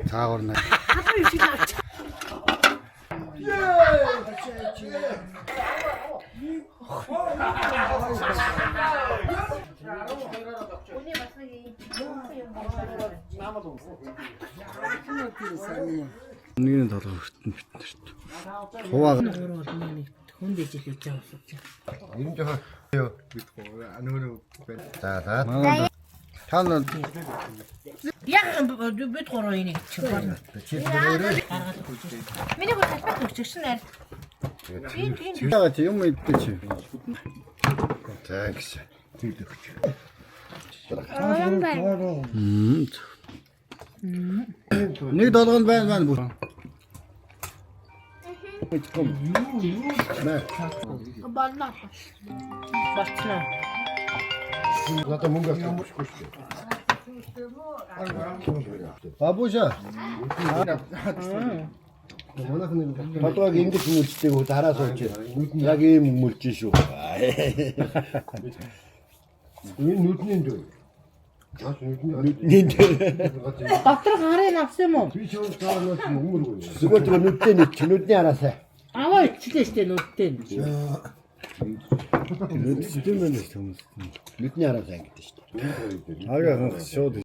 Цаагаарна. Нэг толгой хүртэн битнэрт. Хуваа хүнд ижил гэж авах. энэ жоо битгоо ануу за. Тань Яг бид гурав энийг чигээр. Миний гол хатбат өгчгшин нэр. яагаад юм идэх чи. Тэгш. Нэг долгонд байна бүр. Бална. Бачна. Надад мөнгө авчихгүй шүү. Бабуша. Батгаг ингэж мүлждэг үү дараа сууч. Яг ийм мүлж шүү. Энэ нүдний дөө. Нүдний дөө. Доктор гарын авсан юм уу? Би ч цаанаас мөнгөргүй. Зүгээр тэр нүдний араасаа. Аваа ичлээ штэ нүдтэй. Нүдтэй мэнэс хүмүүс. Нүдний араасаа гэдэг шүү. Агаа шууд